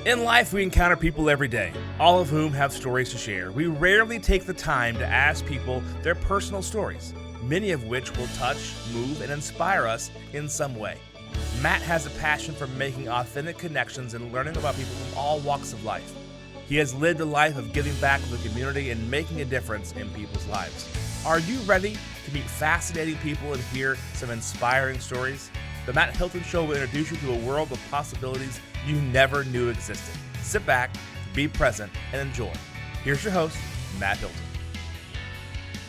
In life, we encounter people every day, all of whom have stories to share. We rarely take the time to ask people their personal stories, many of which will touch, move, and inspire us in some way. Matt has a passion for making authentic connections and learning about people from all walks of life. He has lived a life of giving back to the community and making a difference in people's lives. Are you ready to meet fascinating people and hear some inspiring stories? The Matt Hilton Show will introduce you to a world of possibilities you never knew existed. Sit back, be present, and enjoy. Here's your host, Matt Hilton.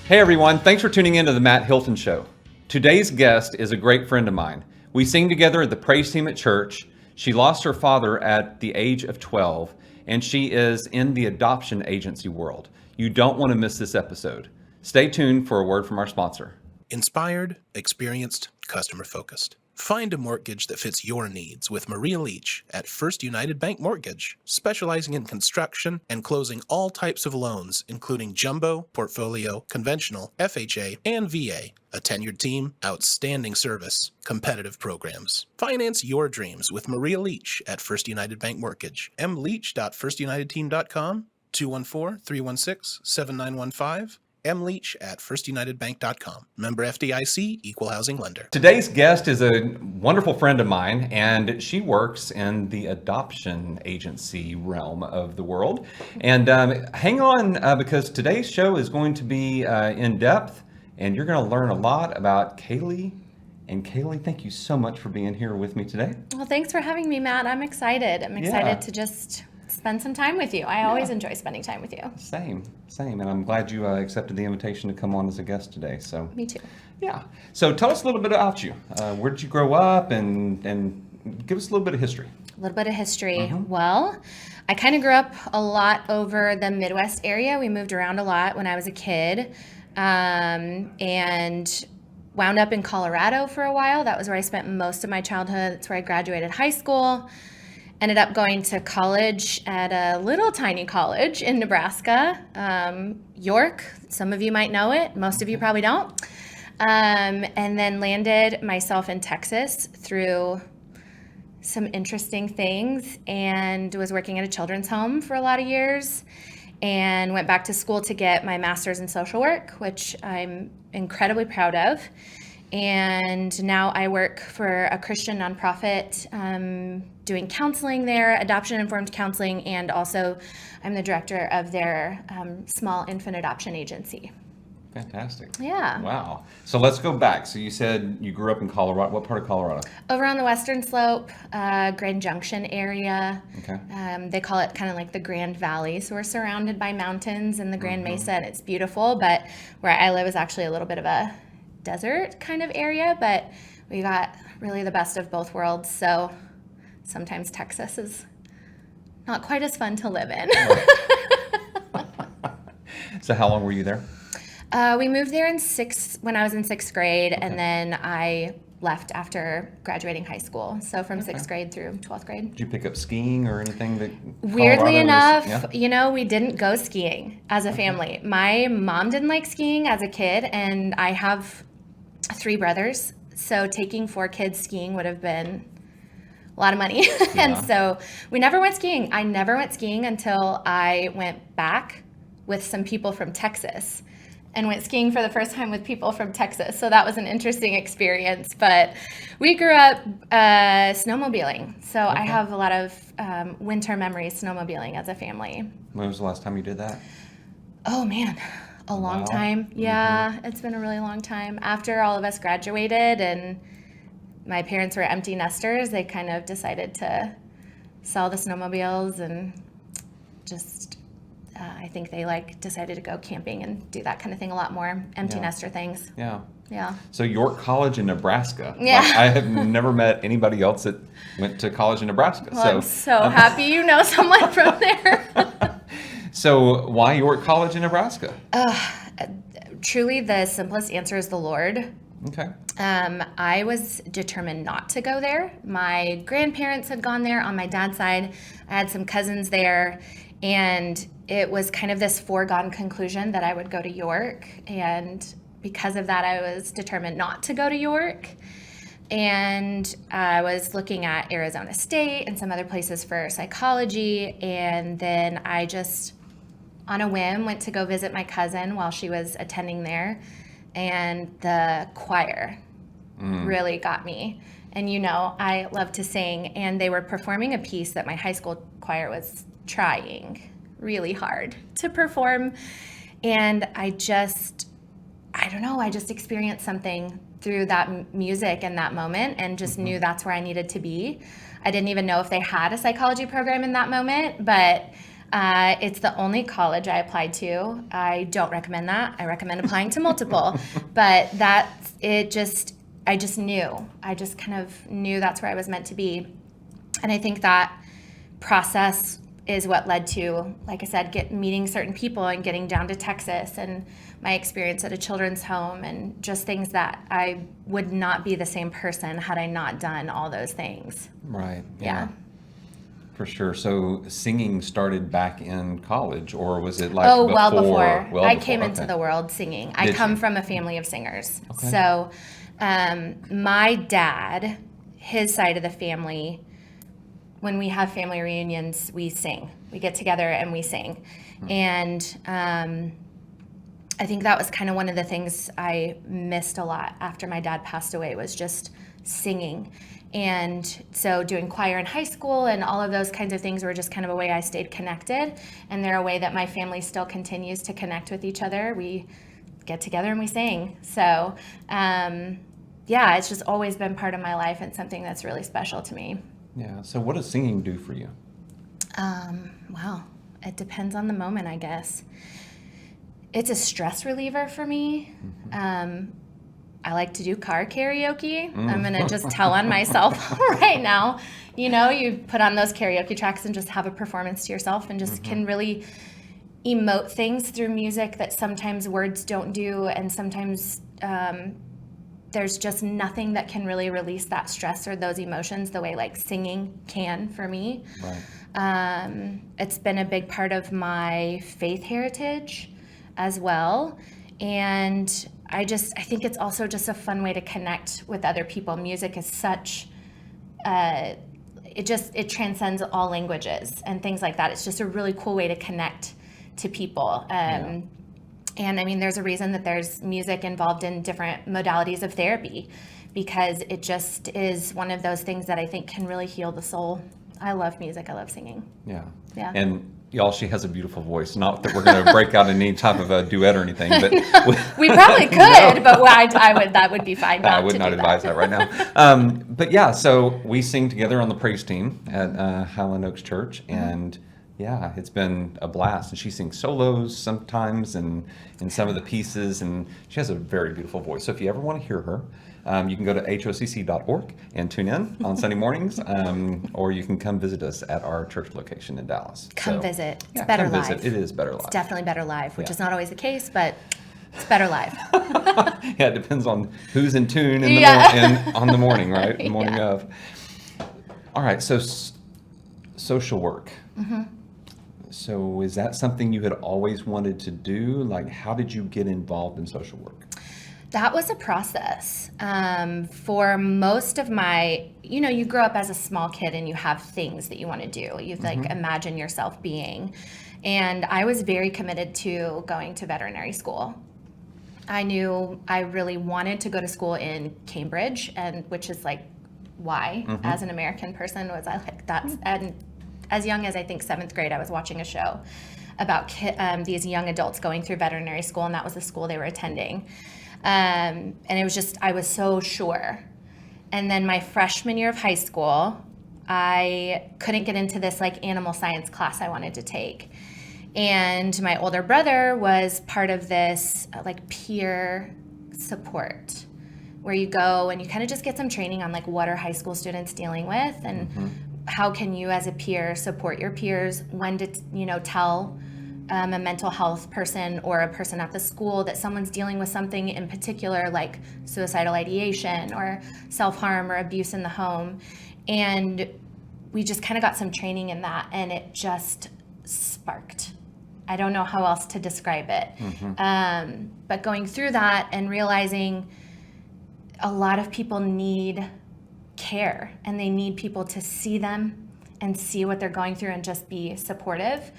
Hey everyone, thanks for tuning in to the Matt Hilton Show. Today's guest is a great friend of mine. We sing together at the praise team at church. She lost her father at the age of 12, and she is in the adoption agency world. You don't want to miss this episode. Stay tuned for a word from our sponsor. Inspired, experienced, customer-focused. Find a mortgage that fits your needs with Maria Leach at First United Bank Mortgage, specializing in construction and closing all types of loans, including jumbo, portfolio, conventional, FHA, and VA. A tenured team, outstanding service, competitive programs. Finance your dreams with Maria Leach at First United Bank Mortgage. mleach.firstunitedteam.com, 214-316-7915. mleach at firstunitedbank.com. Member FDIC, Equal Housing Lender. Today's guest is a wonderful friend of mine, and she works in the adoption agency realm of the world. And hang on, because today's show is going to be in depth, and you're going to learn a lot about Kaylee. And Kaylee, thank you so much for being here with me today. Well, thanks for having me, Matt. I'm excited. I'm excited to just spend some time with you. I always enjoy spending time with you. Same. And I'm glad you accepted the invitation to come on as a guest today. So Me too. Yeah. So tell us a little bit about you. Where did you grow up, and give us a little bit of history. A little bit of history. Well, I kind of grew up a lot over the Midwest area. We moved around a lot when I was a kid, and wound up in Colorado for a while. That was where I spent most of my childhood. That's where I graduated high school. Ended up going to college at a little tiny college in Nebraska, York. Some of you might know it. Most of you probably don't. And then landed myself in Texas through some interesting things, and was working at a children's home for a lot of years, and went back to school to get my master's in social work, which I'm incredibly proud of. And now I work for a Christian nonprofit, doing counseling there, adoption-informed counseling, and also I'm the director of their small infant adoption agency. Fantastic. Yeah. Wow. So let's go back. So you said you grew up in Colorado. What part of Colorado? Over on the western slope, Grand Junction area. Okay. They call it kind of like the Grand Valley. So we're surrounded by mountains and the Grand Mesa, and it's beautiful. But where I live is actually a little bit of a desert kind of area, but we got really the best of both worlds. So sometimes Texas is not quite as fun to live in. So how long were you there? We moved there when I was in sixth grade, and then I left after graduating high school. So from sixth grade through 12th grade. Did you pick up skiing or anything that Weirdly enough, we didn't go skiing as a family. My mom didn't like skiing as a kid, and I have 3 brothers. So taking 4 kids skiing would have been a lot of money. And so we never went skiing. I never went skiing until I went back with some people from Texas and went skiing for the first time with people from Texas. So that was an interesting experience. But we grew up snowmobiling. So I have a lot of winter memories snowmobiling as a family. When was the last time you did that? Oh, man. A long time. Yeah, It's been a really long time. After all of us graduated and my parents were empty nesters, they kind of decided to sell the snowmobiles and just... I think they decided to go camping and do that kind of thing a lot more, empty nester things. Yeah. Yeah. So York College in Nebraska. Yeah. I have never met anybody else that went to college in Nebraska. Well, I'm so happy you know someone from there. So why York College in Nebraska? Truly, the simplest answer is the Lord. Okay. I was determined not to go there. My grandparents had gone there on my dad's side. I had some cousins there. And it was kind of this foregone conclusion that I would go to York. And because of that, I was determined not to go to York. And I was looking at Arizona State and some other places for psychology. And then I just, on a whim, went to go visit my cousin while she was attending there. And the choir really got me. And I love to sing. And they were performing a piece that my high school choir was trying really hard to perform. And I just experienced something through that music and that moment, and just knew that's where I needed to be. I didn't even know if they had a psychology program in that moment, but it's the only college I applied to. I don't recommend that. I recommend applying to multiple, but I just knew. I just kind of knew that's where I was meant to be. And I think that process is what led to, like I said, meeting certain people and getting down to Texas, and my experience at a children's home, and just things that I would not be the same person had I not done all those things. Right. Yeah. For sure. So singing started back in college, or was it like well before. I before. came Okay. into the world singing. I Did come you? from a family of singers. Okay. So my dad, his side of the family, when we have family reunions, we sing. We get together and we sing. And I think that was kind of one of the things I missed a lot after my dad passed away, was just singing. And so doing choir in high school and all of those kinds of things were just kind of a way I stayed connected. And they're a way that my family still continues to connect with each other. We get together and we sing. So it's just always been part of my life, and something that's really special to me. Yeah. So what does singing do for you? Well, it depends on the moment, I guess. It's a stress reliever for me. I like to do car karaoke. I'm going to just tell on myself right now. You put on those karaoke tracks and just have a performance to yourself, and just can really emote things through music that sometimes words don't do. And sometimes there's just nothing that can really release that stress or those emotions the way like singing can for me. Right. It's been a big part of my faith heritage as well. And I think it's also just a fun way to connect with other people. Music is such, it transcends all languages and things like that. It's just a really cool way to connect to people. And I mean, there's a reason that there's music involved in different modalities of therapy, because it just is one of those things that I think can really heal the soul. I love music. I love singing. Yeah. Yeah. And y'all, she has a beautiful voice. Not that we're going to break out in any type of a duet or anything, but we probably could, but that would be fine. I would not advise that right now. But yeah, so we sing together on the praise team at Highland Oaks Church, and yeah, it's been a blast. And she sings solos sometimes, and in some of the pieces, and she has a very beautiful voice. So if you ever want to hear her, you can go to hocc.org and tune in on Sunday mornings, or you can come visit us at our church location in Dallas. Come visit. It's better come live. Visit. It is better live. It's definitely better live, which is not always the case, but it's better live. Yeah, it depends on who's in tune in the on the morning, right? The morning of. All right, so social work. So is that something you had always wanted to do? Like, how did you get involved in social work? That was a process. For most of my, you grow up as a small kid and you have things that you want to do. You imagine yourself being. And I was very committed to going to veterinary school. I knew I really wanted to go to school in Cambridge, and which is like why, as an American person, was I like that. And as young as I think 7th grade, I was watching a show about these young adults going through veterinary school, and that was the school they were attending. And it was just, I was so sure. And then my freshman year of high school, I couldn't get into this like animal science class I wanted to take. And my older brother was part of this like peer support, where you go and you kind of just get some training on like what are high school students dealing with, and how can you as a peer support your peers, when to tell a mental health person or a person at the school that someone's dealing with something in particular, like suicidal ideation or self-harm or abuse in the home. And we just kind of got some training in that, and it just sparked. I don't know how else to describe it. But going through that and realizing a lot of people need care, and they need people to see them and see what they're going through and just be supportive.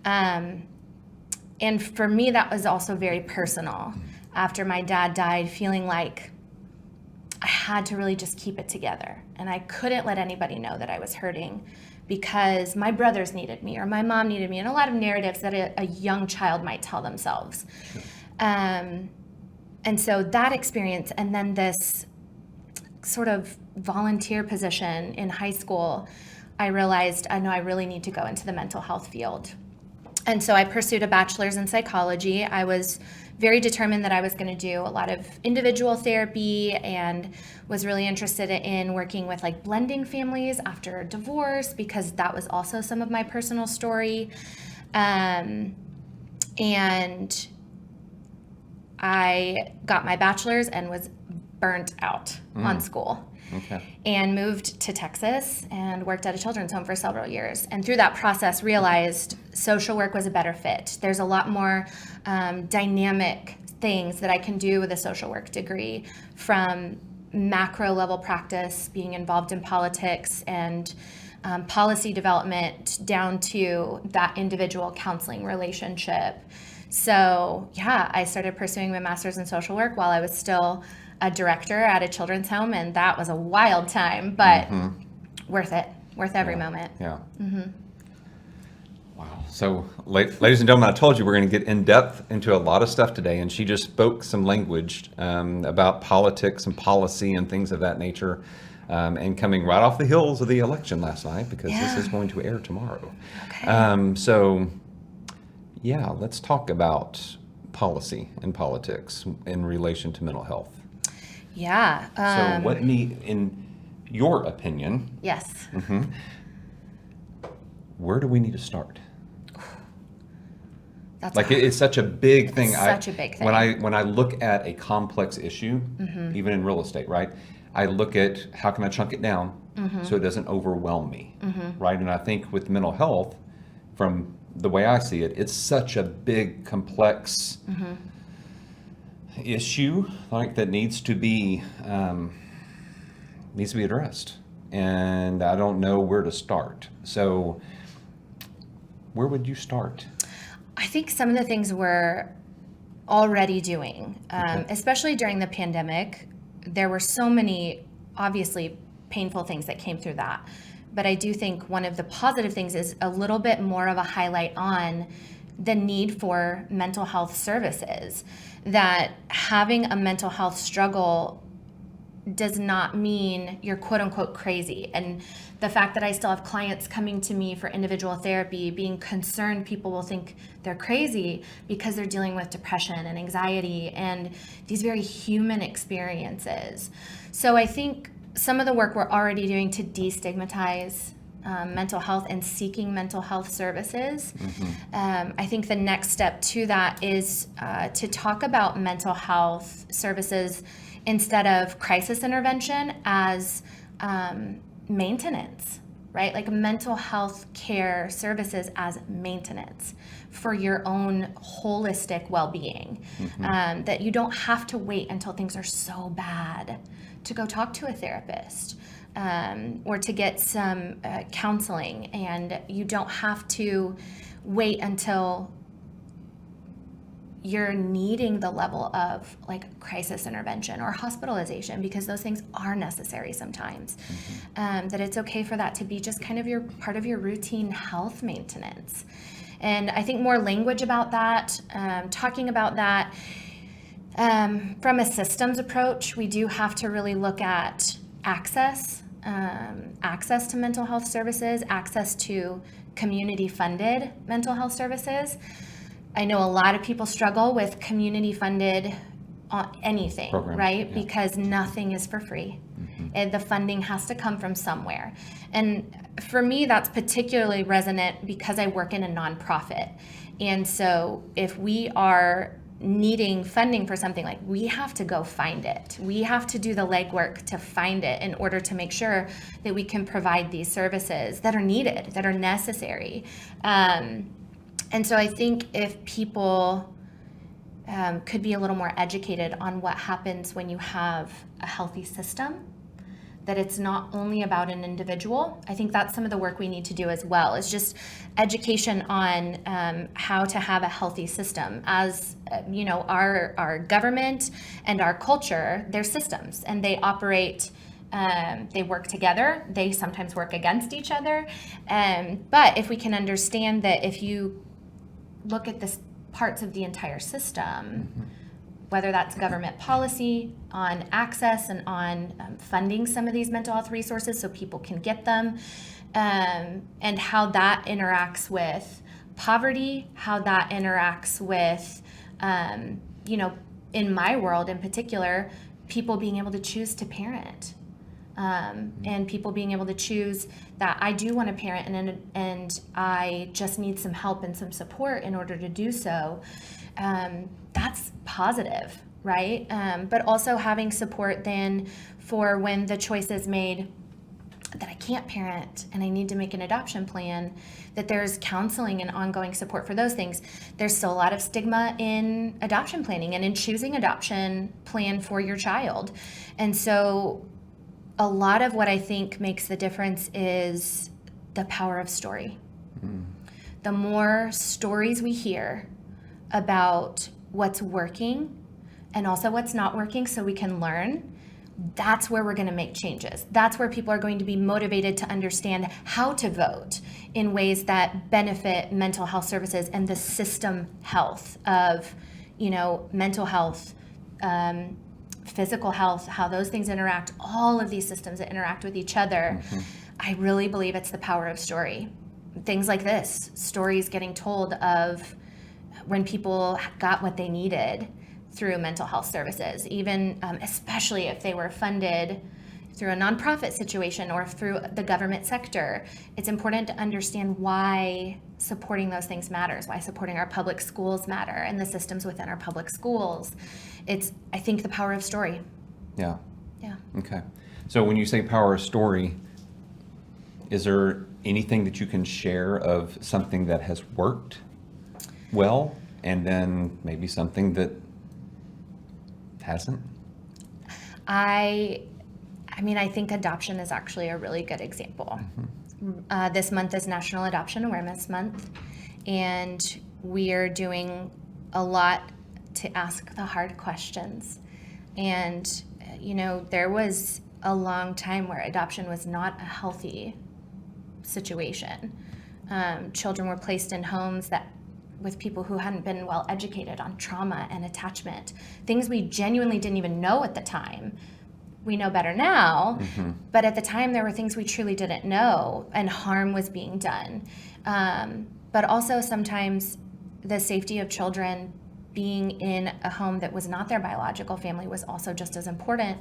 And for me, that was also very personal. After my dad died, feeling like I had to really just keep it together. And I couldn't let anybody know that I was hurting because my brothers needed me or my mom needed me, and a lot of narratives that a young child might tell themselves. And so that experience, and then this sort of volunteer position in high school, I realized, I know I really need to go into the mental health field. And so I pursued a bachelor's in psychology. I was very determined that I was going to do a lot of individual therapy and was really interested in working with like blending families after a divorce, because that was also some of my personal story. And I got my bachelor's and was burnt out on school. Okay. And moved to Texas and worked at a children's home for several years. And through that process, realized social work was a better fit. There's a lot more dynamic things that I can do with a social work degree, from macro level practice, being involved in politics and policy development, down to that individual counseling relationship. So yeah, I started pursuing my master's in social work while I was still a director at a children's home, and that was a wild time, but worth it, worth every moment. Yeah. Wow. So, ladies and gentlemen, I told you we're going to get in depth into a lot of stuff today, and she just spoke some language about politics and policy and things of that nature, and coming right off the heels of the election last night, because this is going to air tomorrow. Okay. So, yeah, let's talk about policy and politics in relation to mental health. Yeah. So in your opinion, Yes. where do we need to start? That's Like, it's such a big thing. Such a big thing. When I look at a complex issue, even in real estate, right? I look at how can I chunk it down so it doesn't overwhelm me, right? And I think with mental health, from the way I see it, it's such a big, complex issue, like, that needs to be addressed, and I don't know where to start. So, where would you start? I think some of the things we're already doing, especially during the pandemic, there were so many obviously painful things that came through that. But I do think one of the positive things is a little bit more of a highlight on the need for mental health services, that having a mental health struggle does not mean you're quote unquote crazy. And the fact that I still have clients coming to me for individual therapy, being concerned people will think they're crazy because they're dealing with depression and anxiety and these very human experiences. So I think some of the work we're already doing to destigmatize mental health and seeking mental health services. I think the next step to that is to talk about mental health services instead of crisis intervention as maintenance, right? Like mental health care services as maintenance for your own holistic well-being. That you don't have to wait until things are so bad to go talk to a therapist. Or to get some counseling, and you don't have to wait until you're needing the level of like crisis intervention or hospitalization, because those things are necessary sometimes. That it's okay for that to be just kind of your part of your routine health maintenance. And I think more language about that, talking about that from a systems approach, we do have to really look at access to mental health services, access to community-funded mental health services. I know a lot of people struggle with community-funded anything, Program, right? yeah. Because nothing is for free. And the funding has to come from somewhere. And for me, that's particularly resonant because I work in a nonprofit. And so if we are needing funding for something, like, we have to go find it. We have to do the legwork to find it in order to make sure that we can provide these services that are needed, that are necessary. And so I think if people could be a little more educated on what happens when you have a healthy system, that it's not only about an individual. I think that's some of the work we need to do as well, is just education on how to have a healthy system. As you know, our government and our culture, they're systems, and they operate, they work together, they sometimes work against each other. But if we can understand that if you look at the parts of the entire system, whether that's government policy on access and on funding some of these mental health resources so people can get them, and how that interacts with poverty, how that interacts with, in my world in particular, people being able to choose to parent. And people being able to choose that I do want to parent and I just need some help and some support in order to do so. That's positive, right? But also having support then for when the choice is made that I can't parent and I need to make an adoption plan, that there's counseling and ongoing support for those things. There's still a lot of stigma in adoption planning and in choosing adoption plan for your child. And so a lot of what I think makes the difference is the power of story. The more stories we hear about what's working and also what's not working so we can learn, that's where we're going to make changes. That's where people are going to be motivated to understand how to vote in ways that benefit mental health services and the system health of, mental health, physical health, how those things interact, all of these systems that interact with each other. I really believe it's the power of story. Things like this, stories getting told of when people got what they needed through mental health services, even especially if they were funded through a nonprofit situation or through the government sector. It's important to understand why supporting those things matters, why supporting our public schools matter and the systems within our public schools. It's, I think, the power of story. Yeah. Yeah. Okay. So when you say power of story, is there anything that you can share of something that has worked well and then maybe something that hasn't? I think adoption is actually a really good example. This month is National Adoption Awareness Month, and we are doing a lot to ask the hard questions. And, there was a long time where adoption was not a healthy situation. Children were placed in homes with people who hadn't been well educated on trauma and attachment, things we genuinely didn't even know at the time. We know better now, but at the time there were things we truly didn't know, and harm was being done. But also sometimes the safety of children being in a home that was not their biological family was also just as important.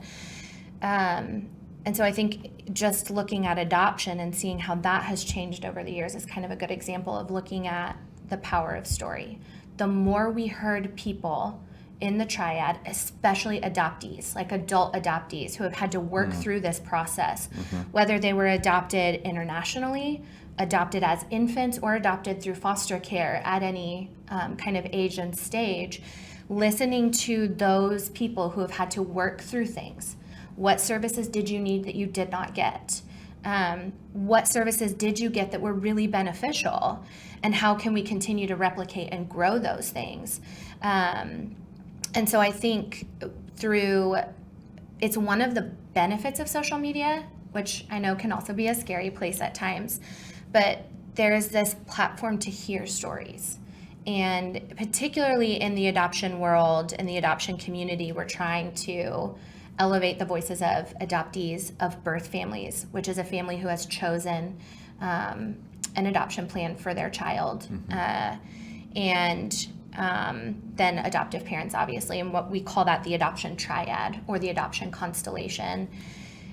And so I think just looking at adoption and seeing how that has changed over the years is kind of a good example of looking at the power of story. The more we heard people in the triad, especially adoptees, like adult adoptees who have had to work through this process, whether they were adopted internationally, adopted as infants, or adopted through foster care at any kind of age and stage, listening to those people who have had to work through things. What services did you need that you did not get? What services did you get that were really beneficial? And how can we continue to replicate and grow those things? And so I think it's one of the benefits of social media, which I know can also be a scary place at times, but there is this platform to hear stories. And particularly in the adoption world, in the adoption community, we're trying to elevate the voices of adoptees, of birth families, which is a family who has chosen an adoption plan for their child. And then adoptive parents, obviously, and what we call that the adoption triad or the adoption constellation.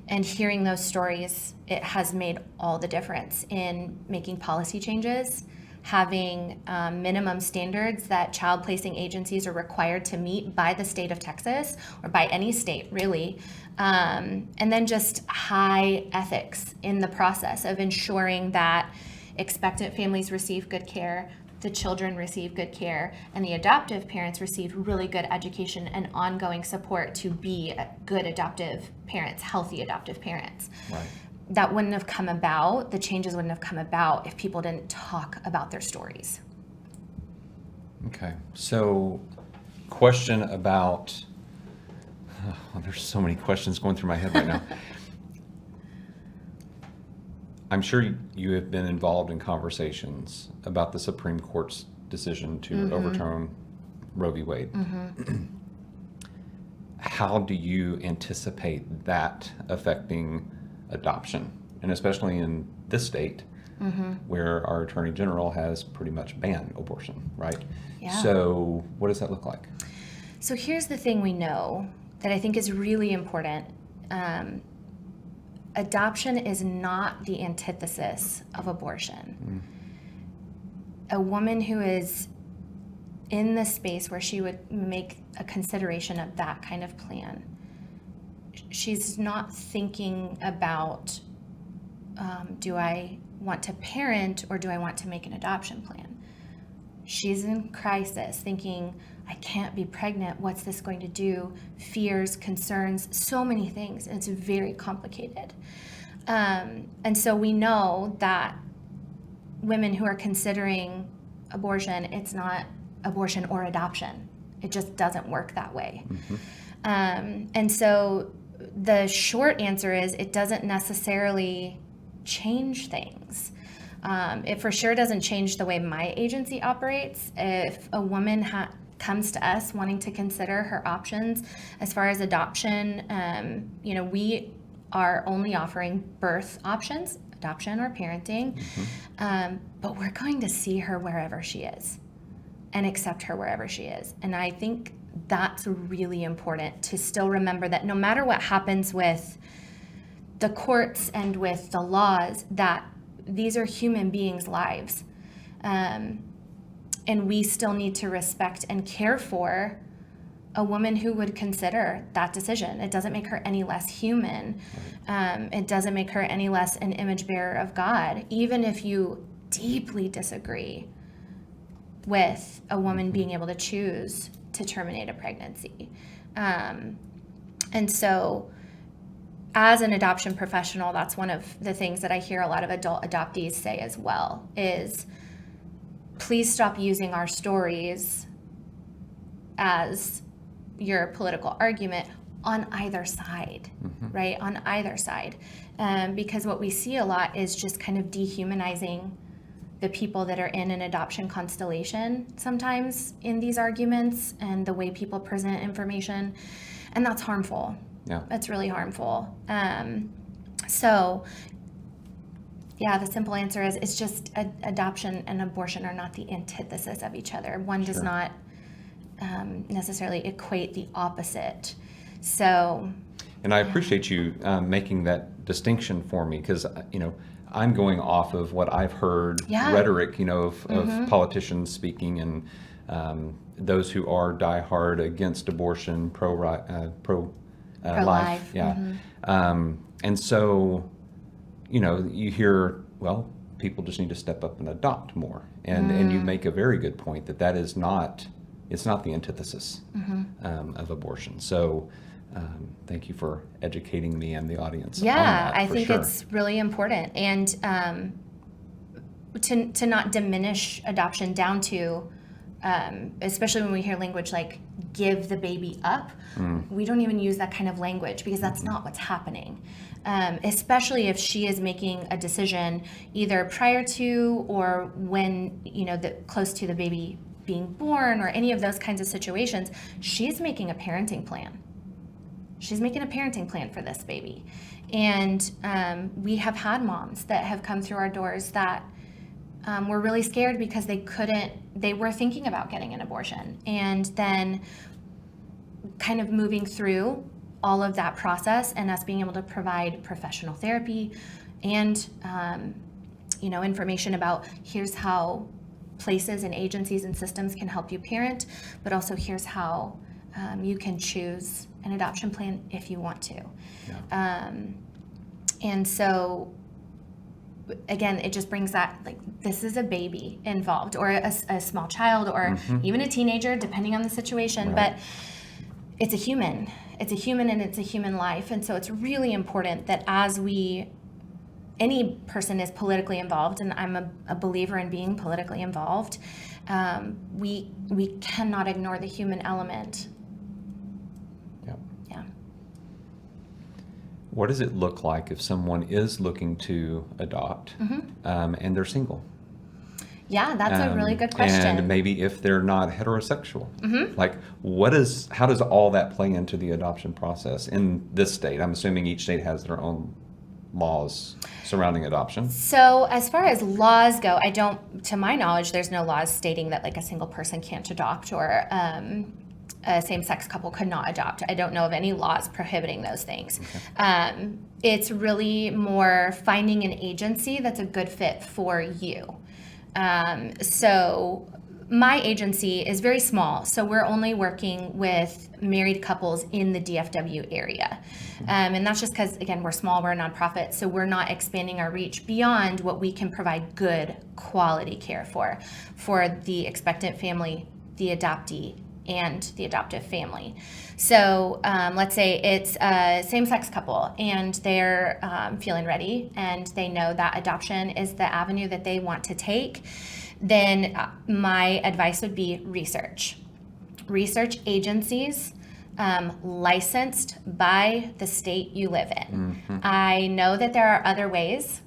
And hearing those stories, it has made all the difference in making policy changes, having minimum standards that child placing agencies are required to meet by the state of Texas, or by any state really, and then just high ethics in the process of ensuring that expectant families receive good care, the children receive good care and the adoptive parents receive really good education and ongoing support to be good adoptive parents, healthy adoptive parents. Right. That wouldn't have come about, the changes wouldn't have come about if people didn't talk about their stories. Okay. So, question about, there's so many questions going through my head right now. I'm sure you have been involved in conversations about the Supreme Court's decision to overturn Roe v. Wade. How do you anticipate that affecting adoption? And especially in this state, where our Attorney General has pretty much banned abortion, right? Yeah. So what does that look like? So here's the thing we know that I think is really important. Adoption is not the antithesis of abortion. A woman who is in the space where she would make a consideration of that kind of plan, she's not thinking about, do I want to parent or do I want to make an adoption plan? She's in crisis, thinking, I can't be pregnant. What's this going to do? Fears, concerns, so many things. And it's very complicated. And so we know that women who are considering abortion, it's not abortion or adoption. It just doesn't work that way. And so the short answer is it doesn't necessarily change things. It for sure doesn't change the way my agency operates. If a woman comes to us wanting to consider her options as far as adoption, we are only offering birth options, adoption or parenting, but we're going to see her wherever she is and accept her wherever she is. And I think that's really important to still remember that no matter what happens with the courts and with the laws, that these are human beings' lives. And we still need to respect and care for a woman who would consider that decision. It doesn't make her any less human. It doesn't make her any less an image bearer of God, even if you deeply disagree with a woman being able to choose to terminate a pregnancy. And so as an adoption professional, that's one of the things that I hear a lot of adult adoptees say as well, is please stop using our stories as your political argument on either side, right? On either side. Because what we see a lot is just kind of dehumanizing the people that are in an adoption constellation sometimes in these arguments and the way people present information. And that's harmful. Yeah. That's really harmful. So yeah, the simple answer is it's just adoption and abortion are not the antithesis of each other. One does not necessarily equate the opposite. So. And I appreciate you making that distinction for me, because, I'm going off of what I've heard rhetoric, of politicians speaking and those who are diehard against abortion, pro-life. Yeah. And so, you hear, well, people just need to step up and adopt more. And you make a very good point that is not, it's not the antithesis of abortion. So thank you for educating me and the audience. Yeah, on that, I think sure. it's really important. And to not diminish adoption down to, especially when we hear language like give the baby up, we don't even use that kind of language because that's not what's happening. Especially if she is making a decision either prior to or when, close to the baby being born or any of those kinds of situations, she's making a parenting plan. She's making a parenting plan for this baby. And we have had moms that have come through our doors that were really scared because they were thinking about getting an abortion. And then kind of moving through all of that process and us being able to provide professional therapy and, information about here's how places and agencies and systems can help you parent, but also here's how you can choose an adoption plan if you want to. Yeah. And so again, it just brings that, like, this is a baby involved, or a small child, or even a teenager, depending on the situation. But it's a human. It's a human, and it's a human life. And so it's really important that any person is politically involved, and I'm a believer in being politically involved, we cannot ignore the human element. Yeah. What does it look like if someone is looking to adopt and they're single? Yeah, that's a really good question. And maybe if they're not heterosexual, like how does all that play into the adoption process in this state? I'm assuming each state has their own laws surrounding adoption. So as far as laws go, to my knowledge, there's no laws stating that like a single person can't adopt, or a same-sex couple could not adopt. I don't know of any laws prohibiting those things. Okay. It's really more finding an agency that's a good fit for you. So my agency is very small, so we're only working with married couples in the DFW area. And that's just because, again, we're small, we're a nonprofit, so we're not expanding our reach beyond what we can provide good quality care for the expectant family, the adoptee, and the adoptive family. So let's say it's a same-sex couple, and they're feeling ready, and they know that adoption is the avenue that they want to take. Then my advice would be research agencies licensed by the state you live in. I know that there are other ways,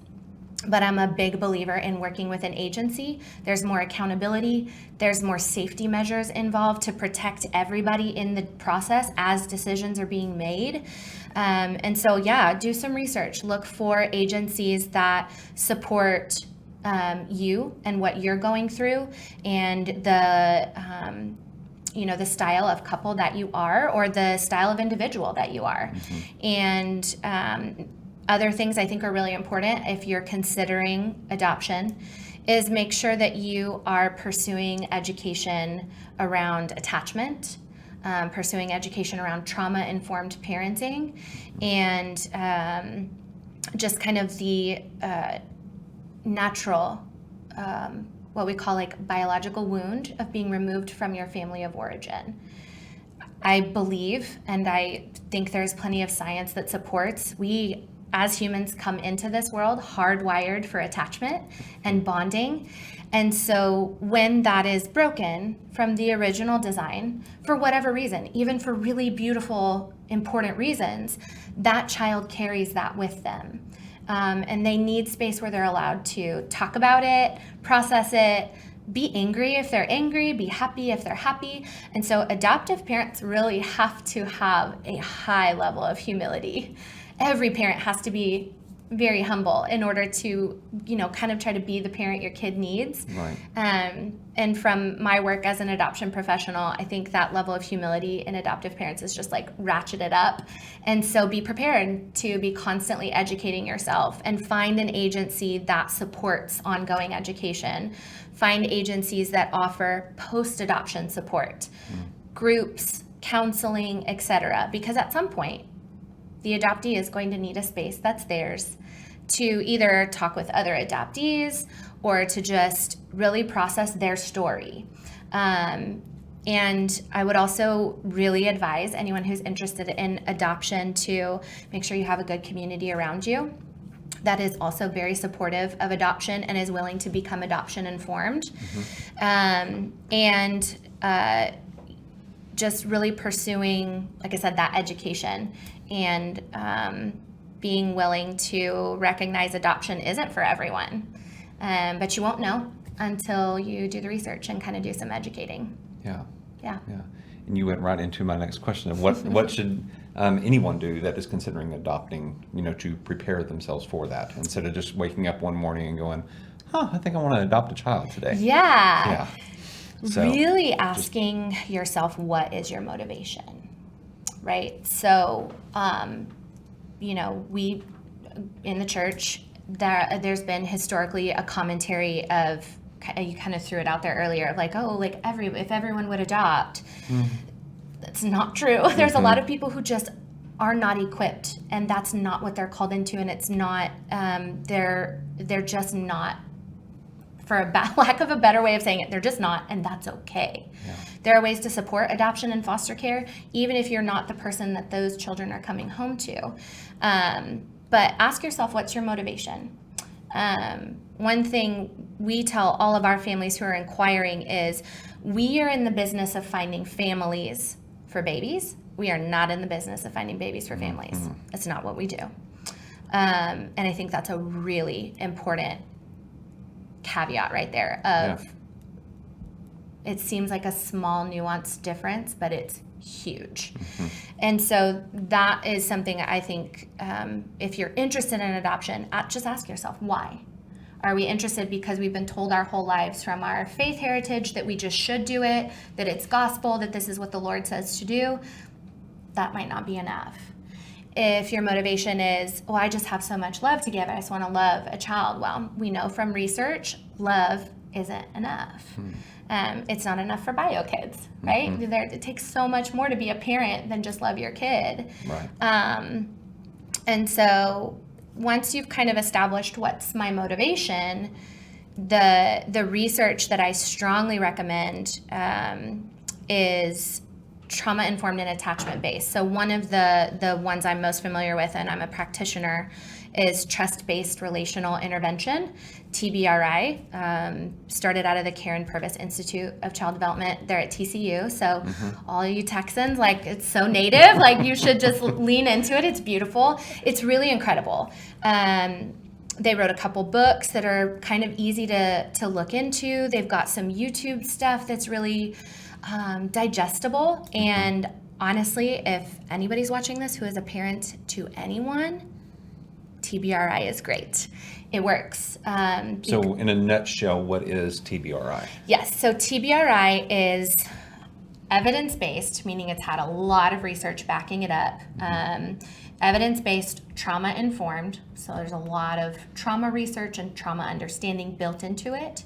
but I'm a big believer in working with an agency. There's more accountability. There's more safety measures involved to protect everybody in the process as decisions are being made. And so, do some research. Look for agencies that support you and what you're going through, and the style of couple that you are, or the style of individual that you are. And other things I think are really important if you're considering adoption is make sure that you are pursuing education around attachment, pursuing education around trauma-informed parenting, and just kind of the natural, what we call like biological wound of being removed from your family of origin. I believe, and I think there's plenty of science that supports, we as humans come into this world hardwired for attachment and bonding. And so when that is broken from the original design, for whatever reason, even for really beautiful, important reasons, that child carries that with them. And they need space where they're allowed to talk about it, process it, be angry if they're angry, be happy if they're happy. And so adoptive parents really have to have a high level of humility. Every parent has to be very humble in order to, kind of try to be the parent your kid needs. Right. And from my work as an adoption professional, I think that level of humility in adoptive parents is just like ratcheted up. And so be prepared to be constantly educating yourself, and find an agency that supports ongoing education. Find agencies that offer post-adoption support, groups, counseling, etc. Because at some point, the adoptee is going to need a space that's theirs to either talk with other adoptees or to just really process their story. And I would also really advise anyone who's interested in adoption to make sure you have a good community around you that is also very supportive of adoption and is willing to become adoption informed. Just really pursuing, like I said, that education, and being willing to recognize adoption isn't for everyone. But you won't know until you do the research and kind of do some educating. Yeah. And you went right into my next question of what should anyone do that is considering adopting, to prepare themselves for that, instead of just waking up one morning and going, I think I want to adopt a child today. Yeah. So, really asking yourself, what is your motivation, right? So, we in the church, there's been historically a commentary of, you kind of threw it out there earlier, like, if everyone would adopt. That's not true. There's a lot of people who just are not equipped, and that's not what they're called into, and it's not, they're just not, for lack of a better way of saying it, they're just not, and that's okay. Yeah. There are ways to support adoption and foster care, even if you're not the person that those children are coming home to. But ask yourself, what's your motivation? One thing we tell all of our families who are inquiring is, we are in the business of finding families for babies. We are not in the business of finding babies for families. Mm-hmm. It's not what we do. And I think that's a really important caveat right there of, it seems like a small nuanced difference, but it's huge. Mm-hmm. And so that is something I think, if you're interested in adoption, just ask yourself, why? Are we interested because we've been told our whole lives from our faith heritage that we just should do it, that it's gospel, that this is what the Lord says to do? That might not be enough. If your motivation is, oh, I just have so much love to give, I just want to love a child. Well, we know from research, love isn't enough. It's not enough for bio kids, right? Mm-hmm. It takes so much more to be a parent than just love your kid. Right. And so once you've kind of established what's my motivation, the research that I strongly recommend is trauma-informed and attachment-based. So one of the ones I'm most familiar with, and I'm a practitioner, is trust-based relational intervention, TBRI, started out of the Karen Purvis Institute of Child Development there at TCU. So all you Texans, like, it's so native, like you should just lean into it. It's beautiful. It's really incredible. They wrote a couple books that are kind of easy to look into. They've got some YouTube stuff that's really digestible. And honestly, if anybody's watching this who is a parent to anyone, TBRI is great. It works. So in a nutshell, what is TBRI? Yes, so TBRI is evidence-based, meaning it's had a lot of research backing it up. Evidence-based, trauma-informed, so there's a lot of trauma research and trauma understanding built into it,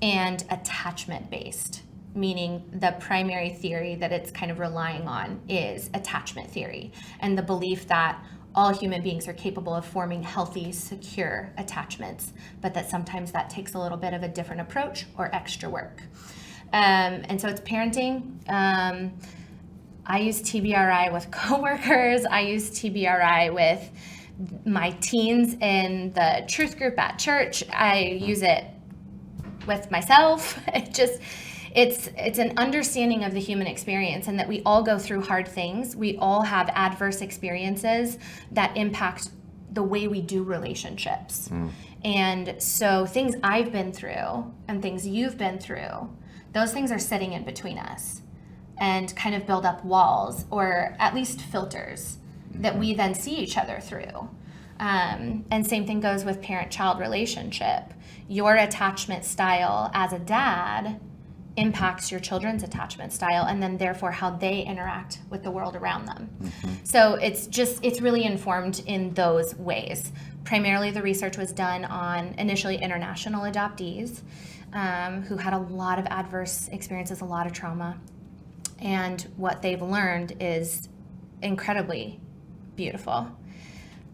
and attachment-based, meaning the primary theory that it's kind of relying on is attachment theory, and the belief that all human beings are capable of forming healthy, secure attachments, but that sometimes that takes a little bit of a different approach or extra work. And so it's parenting. I use TBRI with coworkers. I use TBRI with my teens in the truth group at church. I use it with myself. It's an understanding of the human experience, and that we all go through hard things. We all have adverse experiences that impact the way we do relationships. And so things I've been through and things you've been through, those things are sitting in between us and kind of build up walls, or at least filters that we then see each other through. And same thing goes with parent-child relationship. Your attachment style as a dad impacts your children's attachment style, and then therefore how they interact with the world around them. So it's really informed in those ways. Primarily the research was done on initially international adoptees who had a lot of adverse experiences, a lot of trauma. And what they've learned is incredibly beautiful,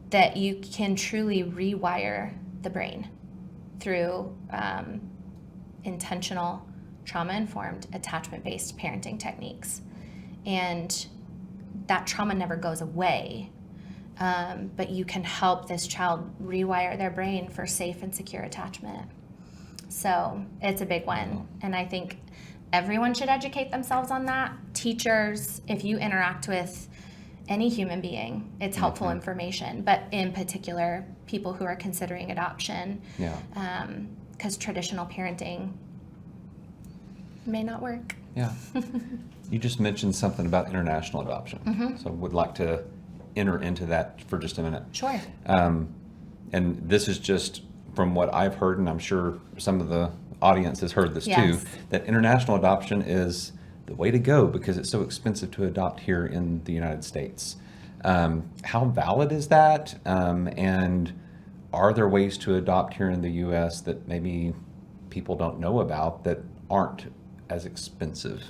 that you can truly rewire the brain through intentional trauma-informed, attachment-based parenting techniques. And that trauma never goes away, but you can help this child rewire their brain for safe and secure attachment. So it's a big one. And I think everyone should educate themselves on that. Teachers, if you interact with any human being, it's helpful information, but in particular, people who are considering adoption, because traditional parenting may not work. Yeah. You just mentioned something about international adoption. So would like to enter into that for just a minute. Sure. And this is just from what I've heard, and I'm sure some of the audience has heard this too, that international adoption is the way to go because it's so expensive to adopt here in the United States. How valid is that? And are there ways to adopt here in the U.S. that maybe people don't know about that aren't as expensive?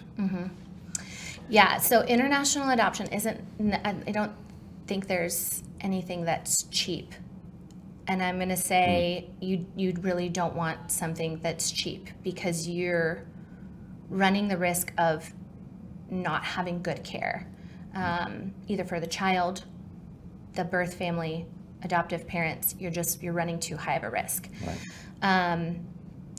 Yeah, so international adoption isn't, I don't think there's anything that's cheap. And I'm going to say you really don't want something that's cheap, because you're running the risk of not having good care, either for the child, the birth family, adoptive parents. You're running too high of a risk. Right.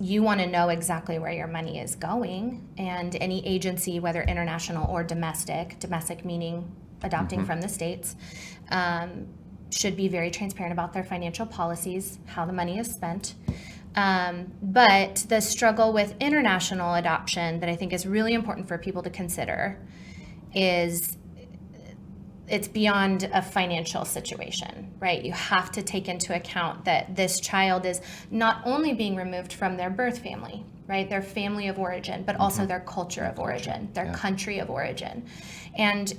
You want to know exactly where your money is going, and any agency, whether international or domestic meaning adopting from the States, should be very transparent about their financial policies, how the money is spent. But the struggle with international adoption that I think is really important for people to consider is it's beyond a financial situation, right? You have to take into account that this child is not only being removed from their birth family, right? Their family of origin, but also their culture of origin, their country of origin. And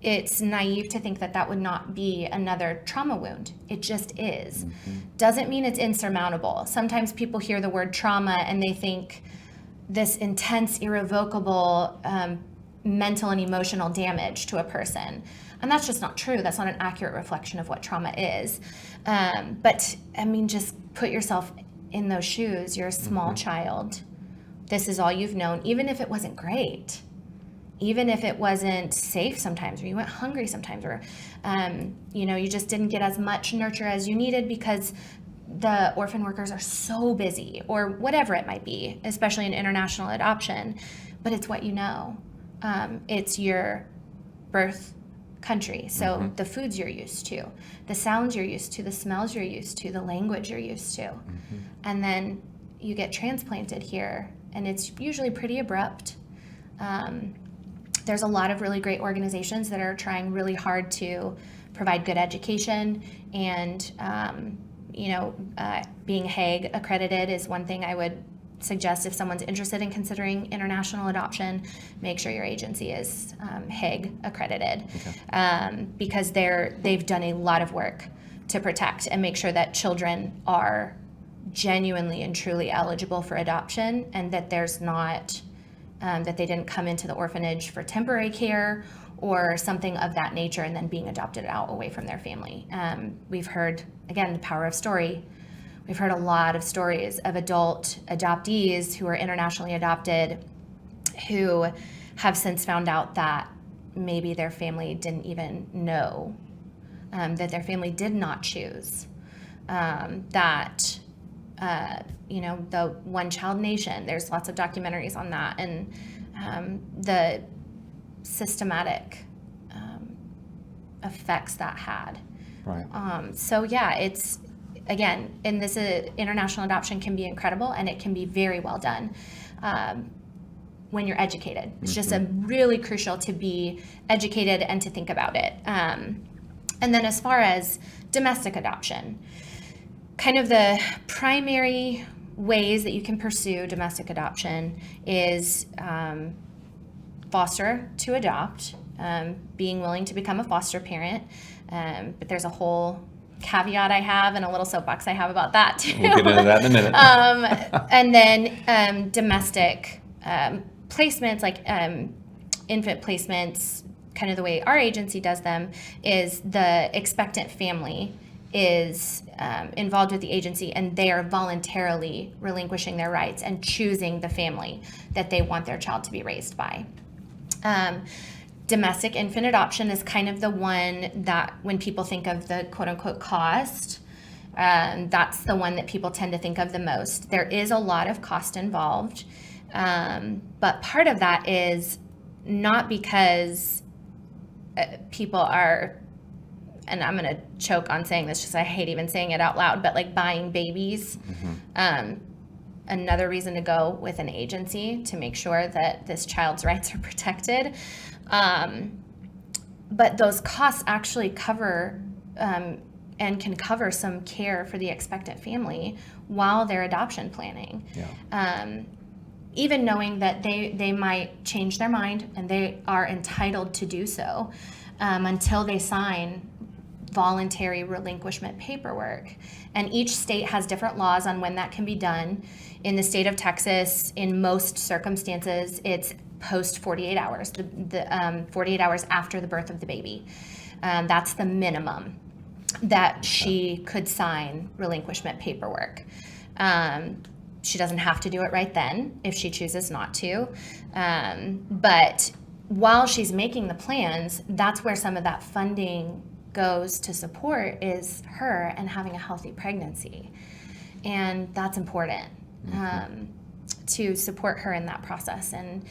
it's naive to think that that would not be another trauma wound. It just is. Doesn't mean it's insurmountable. Sometimes people hear the word trauma and they think this intense, irrevocable mental and emotional damage to a person. And that's just not true. That's not an accurate reflection of what trauma is. But I mean, just put yourself in those shoes. You're a small child. This is all you've known, even if it wasn't great. Even if it wasn't safe sometimes, or you went hungry sometimes, or, you just didn't get as much nurture as you needed because the orphan workers are so busy, or whatever it might be, especially in international adoption. But it's what you know. It's your birth country. So the foods you're used to, the sounds you're used to, the smells you're used to, the language you're used to. And then you get transplanted here, and it's usually pretty abrupt. There's a lot of really great organizations that are trying really hard to provide good education, and being Hague accredited is one thing I would suggest if someone's interested in considering international adoption. Make sure your agency is Hague accredited, because they've done a lot of work to protect and make sure that children are genuinely and truly eligible for adoption, and that there's not that they didn't come into the orphanage for temporary care or something of that nature and then being adopted out away from their family. We've heard, again, the power of story. We've heard a lot of stories of adult adoptees who are internationally adopted who have since found out that maybe their family didn't even know, that their family did not choose, that the one child nation, there's lots of documentaries on that, and the systematic effects that had. Right. It's, again, and this international adoption can be incredible, and it can be very well done when you're educated. It's just really crucial to be educated and to think about it. And then as far as domestic adoption, kind of the primary ways that you can pursue domestic adoption is foster to adopt, being willing to become a foster parent. But there's a whole caveat I have and a little soapbox I have about that too. We'll get into that in a minute. And then domestic placements, like infant placements, kind of the way our agency does them, is the expectant family is involved with the agency, and they are voluntarily relinquishing their rights and choosing the family that they want their child to be raised by. Domestic infant adoption is kind of the one that, when people think of the quote-unquote cost, that's the one that people tend to think of the most. There is a lot of cost involved, but part of that is not because people are, and I'm going to choke on saying this, just I hate even saying it out loud, but like buying babies. Another reason to go with an agency to make sure that this child's rights are protected. But those costs actually cover and can cover some care for the expectant family while they're adoption planning. Even knowing that they might change their mind, and they are entitled to do so until they sign voluntary relinquishment paperwork. And each state has different laws on when that can be done. In the state of Texas, in most circumstances, it's post 48 hours, the 48 hours after the birth of the baby. That's the minimum that she could sign relinquishment paperwork. She doesn't have to do it right then if she chooses not to. But while she's making the plans, that's where some of that funding goes to support is her and having a healthy pregnancy. And that's important to support her in that process. And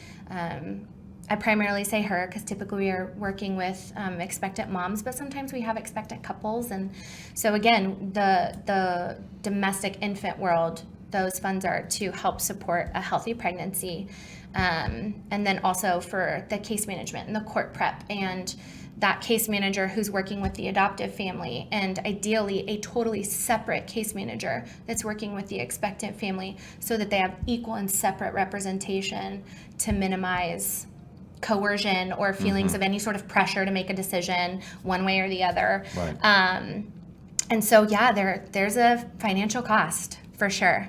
I primarily say her because typically we are working with expectant moms, but sometimes we have expectant couples. And so again, the domestic infant world, those funds are to help support a healthy pregnancy. And then also for the case management and the court prep and that case manager who's working with the adoptive family, and ideally a totally separate case manager that's working with the expectant family so that they have equal and separate representation to minimize coercion or feelings of any sort of pressure to make a decision one way or the other. Right. And so, yeah, there's a financial cost for sure.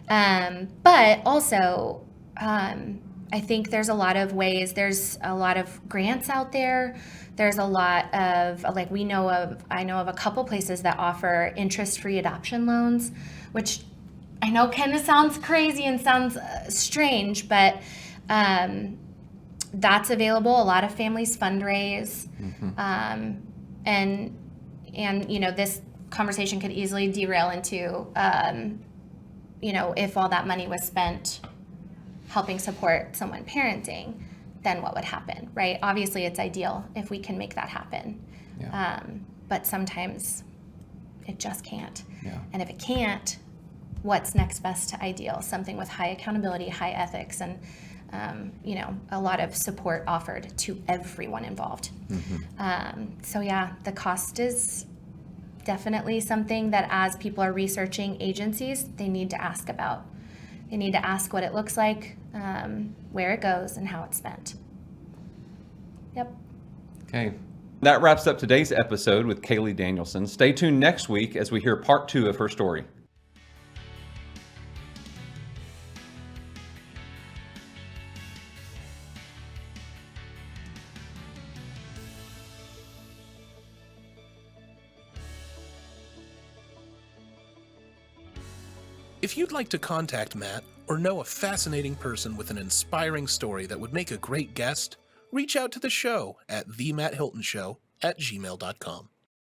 But also, I think there's a lot of ways. There's a lot of grants out there. There's a lot of, like, I know of a couple places that offer interest-free adoption loans, which I know kind of sounds crazy and sounds strange, but that's available. A lot of families fundraise. And this conversation could easily derail into, if all that money was spent helping support someone parenting, then what would happen, right? Obviously, it's ideal if we can make that happen. Yeah. But sometimes it just can't. Yeah. And if it can't, what's next best to ideal? Something with high accountability, high ethics, and a lot of support offered to everyone involved. So yeah, the cost is definitely something that as people are researching agencies, they need to ask about. They need to ask what it looks like, where it goes, and how it's spent. Yep. Okay. That wraps up today's episode with Kaylee Danielson. Stay tuned next week as we hear part 2 of her story. If you'd like to contact Matt or know a fascinating person with an inspiring story that would make a great guest, reach out to the show at themattHiltonshow@gmail.com.